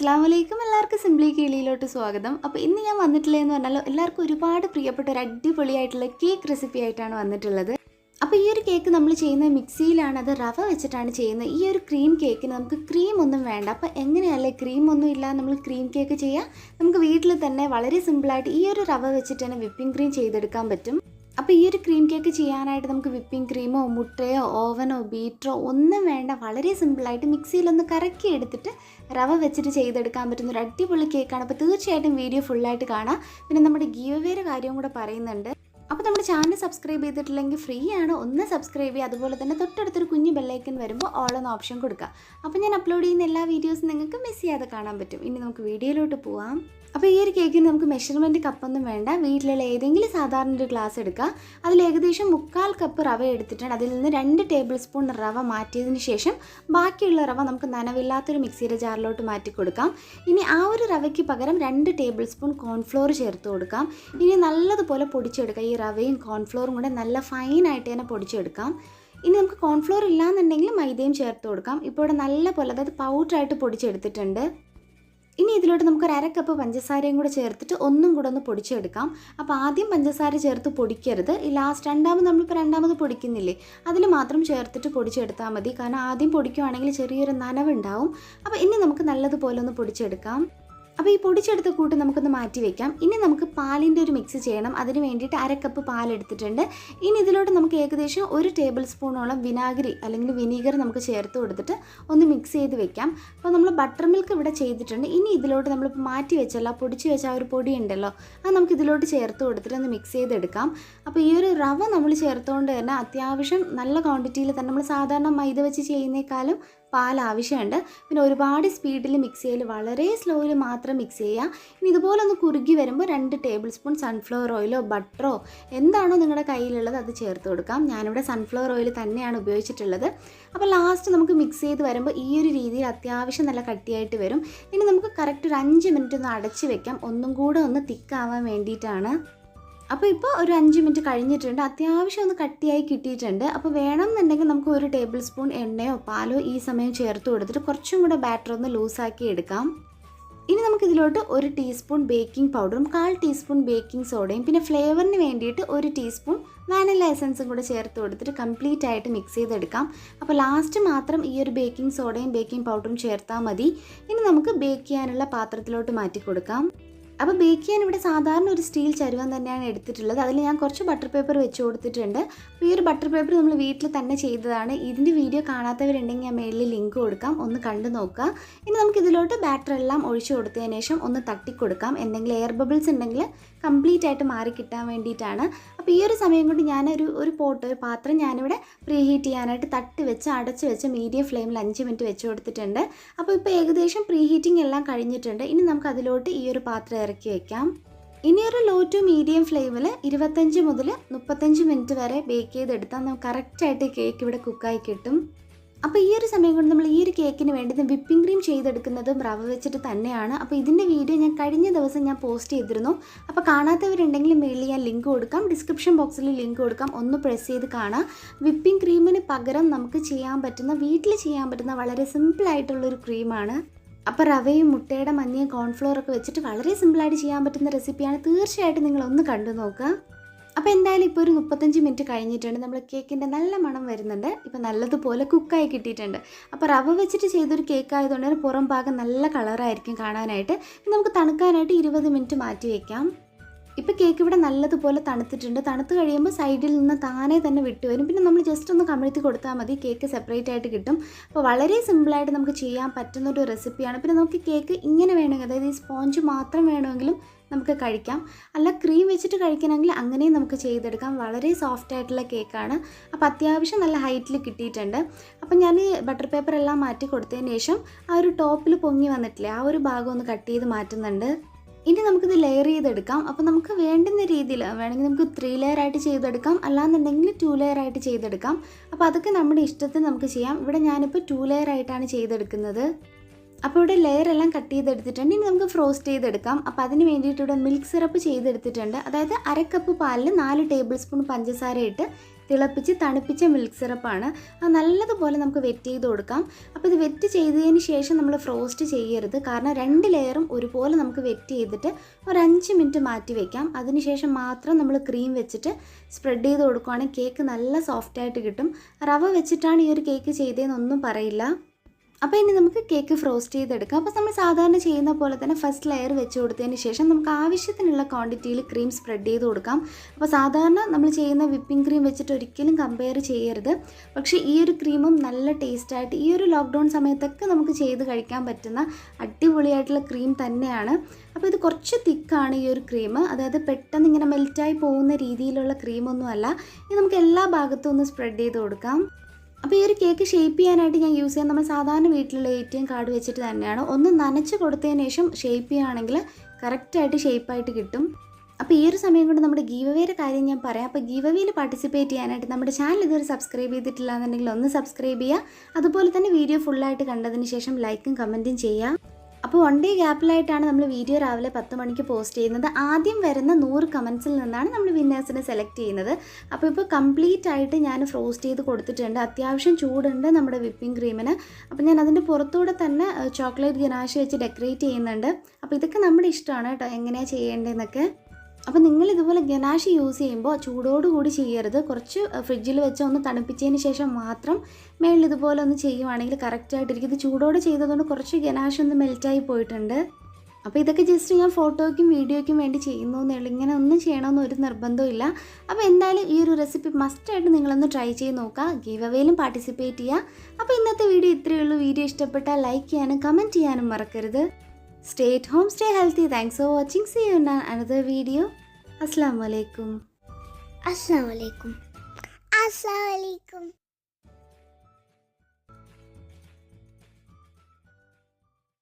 അസ്സലാമലൈക്കും എല്ലാവർക്കും സിംപ്ലി കേളിയിലോട്ട് സ്വാഗതം. അപ്പോൾ ഇന്ന് ഞാൻ വന്നിട്ടുള്ളതെന്ന് പറഞ്ഞാൽ എല്ലാവർക്കും ഒരുപാട് പ്രിയപ്പെട്ട ഒരു അടിപൊളിയായിട്ടുള്ള കേക്ക് റെസിപ്പി ആയിട്ടാണ് വന്നിട്ടുള്ളത്. അപ്പോൾ ഈ ഒരു കേക്ക് നമ്മൾ ചെയ്യുന്നത് മിക്സിയിലാണ്, അത് റവ വെച്ചിട്ടാണ് ചെയ്യുന്നത്. ഈ ഒരു ക്രീം കേക്കിന് നമുക്ക് ക്രീം ഒന്നും വേണ്ട. അപ്പോൾ എങ്ങനെയല്ലേ ക്രീം ഒന്നും ഇല്ലാതെ നമ്മൾ ക്രീം കേക്ക് ചെയ്യാം? നമുക്ക് വീട്ടിൽ തന്നെ വളരെ സിമ്പിളായിട്ട് ഈ ഒരു റവ വെച്ചിട്ട് തന്നെ വിപ്പിംഗ് ക്രീം ചെയ്തെടുക്കാൻ പറ്റും. അപ്പോൾ ഈ ഒരു ക്രീം കേക്ക് ചെയ്യാനായിട്ട് നമുക്ക് വിപ്പിംഗ് ക്രീമോ മുട്ടയോ ഓവനോ ബീറ്ററോ ഒന്നും വേണ്ട. വളരെ സിമ്പിളായിട്ട് മിക്സിയിലൊന്ന് കറക്കി എടുത്തിട്ട് റവ വെച്ചിട്ട് ചെയ്തെടുക്കാൻ പറ്റുന്ന ഒരു അടിപൊളി കേക്കാണ്. അപ്പോൾ തീർച്ചയായിട്ടും വീഡിയോ ഫുള്ളായിട്ട് കാണാം. പിന്നെ നമ്മുടെ ഗീവ് അവേയുടെ കാര്യവും കൂടെ പറയുന്നുണ്ട്. അപ്പോൾ നമ്മുടെ ചാനൽ സബ്സ്ക്രൈബ് ചെയ്തിട്ടില്ലെങ്കിൽ ഫ്രീ ആണ്, ഒന്ന് സബ്സ്ക്രൈബ് ചെയ്യുക. അതുപോലെ തന്നെ തൊട്ടടുത്തൊരു കുഞ്ഞു ബെല്ലൈക്കൻ വരുമ്പോൾ ഓൾ എന്ന ഓപ്ഷൻ കൊടുക്കുക. അപ്പോൾ ഞാൻ അപ്ലോഡ് ചെയ്യുന്ന എല്ലാ വീഡിയോസും നിങ്ങൾക്ക് മിസ് ചെയ്യാതെ കാണാൻ പറ്റും. ഇനി നമുക്ക് വീഡിയോയിലോട്ട് പോവാം. അപ്പോൾ ഈ ഒരു കേക്കിന് നമുക്ക് മെഷർമെൻറ്റ് കപ്പൊന്നും വേണ്ട. വീട്ടിലുള്ള ഏതെങ്കിലും സാധാരണ ഒരു ഗ്ലാസ് എടുക്കുക. അതിൽ ഏകദേശം 3/4 കപ്പ് റവ എടുത്തിട്ടാണ്. അതിൽ നിന്ന് 2 ടേബിൾ സ്പൂൺ റവ മാറ്റിയതിന് ശേഷം ബാക്കിയുള്ള റവ നമുക്ക് നനവില്ലാത്തൊരു മിക്സിയുടെ ജാറിലോട്ട് മാറ്റി കൊടുക്കാം. ഇനി ആ ഒരു റവയ്ക്ക് പകരം 2 ടേബിൾ സ്പൂൺ കോൺഫ്ലോർ ചേർത്ത് കൊടുക്കാം. ഇനി നല്ലതുപോലെ പൊടിച്ചെടുക്കാം. ഈ റവയും കോൺഫ്ലോറും കൂടെ നല്ല ഫൈനായിട്ട് തന്നെ പൊടിച്ചെടുക്കാം. ഇനി നമുക്ക് കോൺഫ്ലോർ ഇല്ലാന്നുണ്ടെങ്കിൽ മൈദയും ചേർത്ത് കൊടുക്കാം. ഇപ്പോൾ ഇവിടെ നല്ല പോലെ അതായത് പൗഡറായിട്ട് പൊടിച്ചെടുത്തിട്ടുണ്ട്. ഇനി ഇതിലോട്ട് നമുക്ക് 1/2 കപ്പ് പഞ്ചസാരയും കൂടെ ചേർത്തിട്ട് ഒന്നും കൂടെ ഒന്ന് പൊടിച്ചെടുക്കാം. അപ്പോൾ ആദ്യം പഞ്ചസാര ചേർത്ത് പൊടിക്കരുത്. ഈ ലാസ്റ്റ് നമ്മളിപ്പോൾ രണ്ടാമത് പൊടിക്കുന്നില്ലേ, അതിൽ മാത്രം ചേർത്തിട്ട് പൊടിച്ചെടുത്താൽ മതി. കാരണം ആദ്യം പൊടിക്കുകയാണെങ്കിൽ ചെറിയൊരു നനവുണ്ടാവും. അപ്പോൾ ഇനി നമുക്ക് നല്ലതുപോലെ ഒന്ന് പൊടിച്ചെടുക്കാം. അപ്പോൾ ഈ പൊടിച്ചെടുത്ത കൂട്ട് നമുക്കൊന്ന് മാറ്റി വയ്ക്കാം. ഇനി നമുക്ക് പാലിൻ്റെ ഒരു മിക്സ് ചെയ്യണം. അതിന് വേണ്ടിയിട്ട് 1/2 കപ്പ് പാലെടുത്തിട്ടുണ്ട്. ഇനി ഇതിലോട്ട് നമുക്ക് ഏകദേശം 1 ടേബിൾ സ്പൂണോളം വിനാഗിരി അല്ലെങ്കിൽ വിനീഗർ നമുക്ക് ചേർത്ത് കൊടുത്തിട്ട് ഒന്ന് മിക്സ് ചെയ്ത് വെക്കാം. അപ്പോൾ നമ്മൾ ബട്ടർ മിൽക്ക് ഇവിടെ ചെയ്തിട്ടുണ്ട്. ഇനി ഇതിലോട്ട് നമ്മളിപ്പോൾ മാറ്റി വെച്ചല്ലോ, പൊടിച്ച് വെച്ച ആ ഒരു പൊടി ഉണ്ടല്ലോ, അത് നമുക്ക് ഇതിലോട്ട് ചേർത്ത് കൊടുത്തിട്ട് ഒന്ന് മിക്സ് ചെയ്തെടുക്കാം. അപ്പോൾ ഈ ഒരു റവ നമ്മൾ ചേർത്തുകൊണ്ട് തന്നെ അത്യാവശ്യം നല്ല ക്വാണ്ടിറ്റിയിൽ തന്നെ നമ്മൾ സാധാരണ മൈദ വെച്ച് ചെയ്യുന്നേക്കാളും പാൽ ആവശ്യമുണ്ട്. പിന്നെ ഒരുപാട് സ്പീഡിൽ മിക്സ് ചെയ്യൽ, വളരെ സ്ലോയിൽ മാത്രം മിക്സ് ചെയ്യുക. ഇനി ഇതുപോലെ ഒന്ന് കുറുകി വരുമ്പോൾ 2 ടേബിൾ സ്പൂൺ സൺഫ്ലവർ ഓയിലോ ബട്ടറോ എന്താണോ നിങ്ങളുടെ കയ്യിലുള്ളത് അത് ചേർത്ത് കൊടുക്കാം. ഞാനിവിടെ സൺഫ്ലവർ ഓയിൽ തന്നെയാണ് ഉപയോഗിച്ചിട്ടുള്ളത്. അപ്പോൾ ലാസ്റ്റ് നമുക്ക് മിക്സ് ചെയ്ത് വരുമ്പോൾ ഈ ഒരു രീതിയിൽ അത്യാവശ്യം നല്ല കട്ടിയായിട്ട് വരും. ഇനി നമുക്ക് കറക്റ്റ് ഒരു 5 മിനിറ്റ് ഒന്ന് അടച്ച് വെക്കാം, ഒന്നും കൂടെ ഒന്ന് തിക്കാവാൻ വേണ്ടിയിട്ടാണ്. അപ്പോൾ ഇപ്പോൾ ഒരു 5 മിനിറ്റ് കഴിഞ്ഞിട്ടുണ്ട്. അത്യാവശ്യം ഒന്ന് കട്ടിയായി കിട്ടിയിട്ടുണ്ട്. അപ്പോൾ വേണമെന്നുണ്ടെങ്കിൽ നമുക്ക് 1 ടേബിൾ സ്പൂൺ എണ്ണയോ പാലോ ഈ സമയം ചേർത്ത് കൊടുത്തിട്ട് കുറച്ചും കൂടെ ബാറ്റർ ഒന്ന് ലൂസാക്കി എടുക്കാം. ഇനി നമുക്കിതിലോട്ട് 1 ടീസ്പൂൺ ബേക്കിംഗ് പൗഡറും 1/4 ടീസ്പൂൺ ബേക്കിംഗ് സോഡയും പിന്നെ ഫ്ലേവറിന് വേണ്ടിയിട്ട് 1 ടീസ്പൂൺ വാനില എസൻസും കൂടെ ചേർത്ത് കൊടുത്തിട്ട് കംപ്ലീറ്റ് ആയിട്ട് മിക്സ് ചെയ്തെടുക്കാം. അപ്പോൾ ലാസ്റ്റ് മാത്രം ഈ ഒരു ബേക്കിംഗ് സോഡയും ബേക്കിംഗ് പൗഡറും ചേർത്താൽ മതി. ഇനി നമുക്ക് ബേക്ക് ചെയ്യാനുള്ള പാത്രത്തിലോട്ട് മാറ്റി കൊടുക്കാം. അപ്പോൾ ബേക്ക് ചെയ്യാൻ ഇവിടെ സാധാരണ ഒരു സ്റ്റീൽ ചരുവം തന്നെയാണ് എടുത്തിട്ടുള്ളത്. അതിൽ ഞാൻ കുറച്ച് ബട്ടർ പേപ്പർ വെച്ച് കൊടുത്തിട്ടുണ്ട്. അപ്പോൾ ഈ ഒരു ബട്ടർ പേപ്പർ നമ്മൾ വീട്ടിൽ തന്നെ ചെയ്തതാണ്. ഇതിൻ്റെ വീഡിയോ കാണാത്തവരുണ്ടെങ്കിൽ ഞാൻ മേളിൽ ലിങ്ക് കൊടുക്കാം, ഒന്ന് കണ്ടു നോക്കുക. ഇനി നമുക്കിതിലോട്ട് ബാറ്റർ എല്ലാം ഒഴിച്ചു കൊടുത്തതിന് ശേഷം ഒന്ന് തട്ടിക്കൊടുക്കാം. എന്തെങ്കിലും എയർ ബബിൾസ് ഉണ്ടെങ്കിൽ കംപ്ലീറ്റ് ആയിട്ട് മാറി കിട്ടാൻ വേണ്ടിയിട്ടാണ്. അപ്പോൾ ഈ ഒരു സമയം കൊണ്ട് ഒരു പാത്രം ഞാനിവിടെ പ്രീ ഹീറ്റ് ചെയ്യാനായിട്ട് തട്ടി വെച്ച് അടച്ച് വെച്ച് മീഡിയം ഫ്ലെയിമിൽ 5 മിനിറ്റ് വെച്ച് കൊടുത്തിട്ടുണ്ട്. അപ്പോൾ ഇപ്പോൾ ഏകദേശം പ്രീ ഹീറ്റിംഗ് എല്ലാം കഴിഞ്ഞിട്ടുണ്ട്. ഇനി നമുക്ക് അതിലോട്ട് ഈ ഒരു പാത്രം ഇറക്കി വയ്ക്കാം. ഇനി ഒരു ലോ ടു മീഡിയം ഫ്ലെയിമിൽ 25 മുതൽ 35 മിനിറ്റ് വരെ ബേക്ക് ചെയ്തെടുത്താൽ നമുക്ക് കറക്റ്റായിട്ട് കേക്ക് ഇവിടെ കുക്കായി കിട്ടും. അപ്പോൾ ഈ ഒരു സമയം കൊണ്ട് നമ്മൾ ഈ ഒരു കേക്കിന് വേണ്ടി വിപ്പിംഗ് ക്രീം ചെയ്തെടുക്കുന്നതും റവ വെച്ചിട്ട് തന്നെയാണ്. അപ്പോൾ ഇതിൻ്റെ വീഡിയോ ഞാൻ കഴിഞ്ഞ ദിവസം ഞാൻ പോസ്റ്റ് ചെയ്തിരുന്നു. അപ്പോൾ കാണാത്തവരുണ്ടെങ്കിൽ മേളിൽ ഞാൻ ലിങ്ക് കൊടുക്കാം, ഡിസ്ക്രിപ്ഷൻ ബോക്സിൽ ലിങ്ക് കൊടുക്കാം, ഒന്ന് പ്രസ് ചെയ്ത് കാണാം. വിപ്പിംഗ് ക്രീമിന് പകരം നമുക്ക് വീട്ടിൽ ചെയ്യാൻ പറ്റുന്ന വളരെ സിമ്പിളായിട്ടുള്ളൊരു ക്രീമാണ്. അപ്പോൾ റവയും മുട്ടയുടെ മഞ്ഞയും കോൺഫ്ലോറൊക്കെ വെച്ചിട്ട് വളരെ സിമ്പിളായിട്ട് ചെയ്യാൻ പറ്റുന്ന റെസിപ്പിയാണ്. തീർച്ചയായിട്ടും നിങ്ങളൊന്ന് കണ്ടു നോക്കുക. അപ്പോൾ എന്തായാലും ഇപ്പോൾ ഒരു 35 മിനിറ്റ് കഴിഞ്ഞിട്ടുണ്ട്. നമ്മൾ കേക്കിൻ്റെ നല്ല മണം വരുന്നുണ്ട്. ഇപ്പോൾ നല്ലതുപോലെ കുക്കായി കിട്ടിയിട്ടുണ്ട്. അപ്പോൾ റവ വെച്ചിട്ട് ചെയ്തൊരു കേക്ക് ആയതുകൊണ്ട് തന്നെ പുറം ഭാഗം നല്ല കളറായിരിക്കും കാണാനായിട്ട്. നമുക്ക് തണുക്കാനായിട്ട് 20 മിനിറ്റ് മാറ്റി വയ്ക്കാം. ഇപ്പോൾ കേക്ക് ഇവിടെ നല്ലതുപോലെ തണുത്തിട്ടുണ്ട്. തണുത്ത് കഴിയുമ്പോൾ സൈഡിൽ നിന്ന് താനേ തന്നെ വിട്ടുവരും. പിന്നെ നമ്മൾ ജസ്റ്റ് ഒന്ന് കമിഴ്ത്തി കൊടുത്താൽ മതി, കേക്ക് സെപ്പറേറ്റ് ആയിട്ട് കിട്ടും. അപ്പോൾ വളരെ സിമ്പിളായിട്ട് നമുക്ക് ചെയ്യാൻ പറ്റുന്നൊരു റെസിപ്പിയാണ്. പിന്നെ നമുക്ക് കേക്ക് ഇങ്ങനെ വേണമെങ്കിൽ, അതായത് ഈ സ്പോഞ്ച് മാത്രം വേണമെങ്കിലും നമുക്ക് കഴിക്കാം. അല്ല ക്രീം വെച്ചിട്ട് കഴിക്കണമെങ്കിൽ അങ്ങനെയും നമുക്ക് ചെയ്തെടുക്കാം. വളരെ സോഫ്റ്റ് ആയിട്ടുള്ള കേക്കാണ്. അപ്പോൾ അത്യാവശ്യം നല്ല ഹൈറ്റിൽ കിട്ടിയിട്ടുണ്ട്. അപ്പം ഞാൻ ബട്ടർ പേപ്പർ എല്ലാം മാറ്റി കൊടുത്തതിന് ശേഷം ആ ഒരു ടോപ്പിൽ പൊങ്ങി വന്നിട്ടില്ലേ, ആ ഒരു ഭാഗം ഒന്ന് കട്ട് ചെയ്ത് മാറ്റുന്നുണ്ട്. ഇനി നമുക്കിത് ലെയർ ചെയ്തെടുക്കാം. അപ്പോൾ നമുക്ക് വേണ്ടുന്ന രീതിയിൽ വേണമെങ്കിൽ നമുക്ക് 3 ലെയർ ആയിട്ട് ചെയ്തെടുക്കാം, അല്ലാന്നുണ്ടെങ്കിൽ 2 ലെയർ ആയിട്ട് ചെയ്തെടുക്കാം. അപ്പോൾ അതൊക്കെ നമ്മുടെ ഇഷ്ടത്തിന് നമുക്ക് ചെയ്യാം. ഇവിടെ ഞാനിപ്പോൾ 2 ലെയർ ആയിട്ടാണ് ചെയ്തെടുക്കുന്നത്. അപ്പോൾ ഇവിടെ ലെയർ എല്ലാം കട്ട് ചെയ്തെടുത്തിട്ടുണ്ട്. ഇനി നമുക്ക് ഫ്രോസ്റ്റ് ചെയ്തെടുക്കാം. അപ്പോൾ അതിന് വേണ്ടിയിട്ട് ഇവിടെ മിൽക്ക് സിറപ്പ് ചെയ്തെടുത്തിട്ടുണ്ട്. അതായത് 1/2 കപ്പ് പാലിൽ 4 ടേബിൾ സ്പൂൺ പഞ്ചസാര ഇട്ട് തിളപ്പിച്ച് തണുപ്പിച്ച മിൽക്ക് സിറപ്പാണ്. അത് നല്ലതുപോലെ നമുക്ക് വെറ്റ് ചെയ്ത് കൊടുക്കാം. അപ്പോൾ ഇത് വെറ്റ് ചെയ്തതിന് ശേഷം നമ്മൾ ഫ്രോസ്റ്റ് ചെയ്യരുത്. കാരണം 2 ലെയറും ഒരുപോലെ നമുക്ക് വെറ്റ് ചെയ്തിട്ട് ഒരു 5 മിനിറ്റ് മാറ്റി വയ്ക്കാം. അതിനുശേഷം മാത്രം നമ്മൾ ക്രീം വെച്ചിട്ട് സ്പ്രെഡ് ചെയ്ത് കൊടുക്കുകയാണെങ്കിൽ കേക്ക് നല്ല സോഫ്റ്റായിട്ട് കിട്ടും. റവ വെച്ചിട്ടാണ് ഈ ഒരു കേക്ക് ചെയ്തതെന്നൊന്നും പറയില്ല. അപ്പോൾ ഇനി നമുക്ക് കേക്ക് ഫ്രോസ്റ്റ് ചെയ്തെടുക്കാം. അപ്പോൾ നമ്മൾ സാധാരണ ചെയ്യുന്ന പോലെ തന്നെ ഫസ്റ്റ് ലെയർ വെച്ച് കൊടുത്തതിന് ശേഷം നമുക്ക് ആവശ്യത്തിനുള്ള ക്വാണ്ടിറ്റിയിൽ ക്രീം സ്പ്രെഡ് ചെയ്ത് കൊടുക്കാം. അപ്പോൾ സാധാരണ നമ്മൾ ചെയ്യുന്ന വിപ്പിംഗ് ക്രീം വെച്ചിട്ട് ഒരിക്കലും കമ്പയർ ചെയ്യരുത്. പക്ഷേ ഈ ഒരു ക്രീമും നല്ല ടേസ്റ്റായിട്ട് ഈ ഒരു ലോക്ക്ഡൗൺ സമയത്തൊക്കെ നമുക്ക് ചെയ്ത് കഴിക്കാൻ പറ്റുന്ന അടിപൊളിയായിട്ടുള്ള ക്രീം തന്നെയാണ്. അപ്പോൾ ഇത് കുറച്ച് തിക്കാണ് ഈ ഒരു ക്രീം. അതായത് പെട്ടെന്ന് ഇങ്ങനെ മെൽറ്റായി പോകുന്ന രീതിയിലുള്ള ക്രീമൊന്നുമല്ല. ഇത് നമുക്ക് എല്ലാ ഭാഗത്തും ഒന്ന് സ്പ്രെഡ് ചെയ്ത് കൊടുക്കാം. അപ്പോൾ ഈ ഒരു കേക്ക് ഷേപ്പ് ചെയ്യാനായിട്ട് ഞാൻ യൂസ് ചെയ്യാൻ നമ്മൾ സാധാരണ വീട്ടിലുള്ള ATM കാർഡ് വെച്ചിട്ട് തന്നെയാണ്. ഒന്ന് നനച്ച് കൊടുത്തതിന് ശേഷം ഷേപ്പ് ചെയ്യുകയാണെങ്കിൽ കറക്റ്റായിട്ട് ഷേപ്പായിട്ട് കിട്ടും. അപ്പോൾ ഈ ഒരു സമയം കൊണ്ട് നമ്മുടെ ഗീവ് അവേയുടെ കാര്യം ഞാൻ പറയാം. അപ്പോൾ ഗീവ് അവേയിൽ പാർട്ടിസിപ്പേറ്റ് ചെയ്യാനായിട്ട് നമ്മുടെ ചാനൽ ഇതുവരെ സബ്സ്ക്രൈബ് ചെയ്തിട്ടില്ല എന്നുണ്ടെങ്കിൽ ഒന്ന് സബ്സ്ക്രൈബ് ചെയ്യുക. അതുപോലെ തന്നെ വീഡിയോ ഫുള്ളായിട്ട് കണ്ടതിന് ശേഷം ലൈക്കും കമൻറ്റും ചെയ്യുക. അപ്പോൾ 1 ഡേ ഗ്യാപ്പിലായിട്ടാണ് നമ്മൾ വീഡിയോ രാവിലെ 10 മണിക്ക് പോസ്റ്റ് ചെയ്യുന്നത്. ആദ്യം വരുന്ന 100 കമൻസിൽ നിന്നാണ് നമ്മൾ വിന്നേഴ്സിനെ സെലക്ട് ചെയ്യുന്നത്. അപ്പോൾ ഇപ്പോൾ കംപ്ലീറ്റ് ആയിട്ട് ഞാൻ ഫ്രോസ്റ്റ് ചെയ്ത് കൊടുത്തിട്ടുണ്ട്. അത്യാവശ്യം ചൂടുണ്ട് നമ്മുടെ വിപ്പിംഗ് ക്രീമിന്. അപ്പോൾ ഞാൻ അതിൻ്റെ പുറത്തൂടെ തന്നെ ചോക്ലേറ്റ് ഗനാഷ് വെച്ച് ഡെക്കറേറ്റ് ചെയ്യുന്നുണ്ട്. അപ്പോൾ ഇതൊക്കെ നമ്മുടെ ഇഷ്ടമാണ് കേട്ടോ, എങ്ങനെയാണ് ചെയ്യേണ്ടതെന്നൊക്കെ. അപ്പോൾ നിങ്ങൾ ഇതുപോലെ ഗനാഷ് യൂസ് ചെയ്യുമ്പോൾ ചൂടോടുകൂടി ചെയ്യരുത്. കുറച്ച് ഫ്രിഡ്ജിൽ വെച്ച് ഒന്ന് തണുപ്പിച്ചതിന് ശേഷം മാത്രം മേളിൽ ഇതുപോലെ ഒന്ന് ചെയ്യുവാണെങ്കിൽ കറക്റ്റായിട്ടിരിക്കും. ഇത് ചൂടോടെ ചെയ്തതുകൊണ്ട് കുറച്ച് ഗനാഷ് ഒന്ന് മെൽറ്റായി പോയിട്ടുണ്ട്. അപ്പോൾ ഇതൊക്കെ ജസ്റ്റ് ഞാൻ ഫോട്ടോയ്ക്കും വീഡിയോയ്ക്കും വേണ്ടി ചെയ്യുന്നേ ഉള്ളൂ. ഇങ്ങനെ ഒന്നും ചെയ്യണമെന്ന് ഒരു നിർബന്ധവും ഇല്ല. അപ്പോൾ എന്തായാലും ഈ ഒരു റെസിപ്പി മസ്റ്റായിട്ട് നിങ്ങളൊന്ന് ട്രൈ ചെയ്ത് നോക്കുക. ഗീവ് അവേയിലും പാർട്ടിസിപ്പേറ്റ് ചെയ്യുക. അപ്പോൾ ഇന്നത്തെ വീഡിയോ ഇത്രയേ ഉള്ളൂ. വീഡിയോ ഇഷ്ടപ്പെട്ടാൽ ലൈക്ക് ചെയ്യാനും കമൻറ്റ് ചെയ്യാനും മറക്കരുത്. Stay at home, stay healthy. Thanks for watching. See you in another video. Assalamu alaikum. Assalamu alaikum. Assalamu alaikum.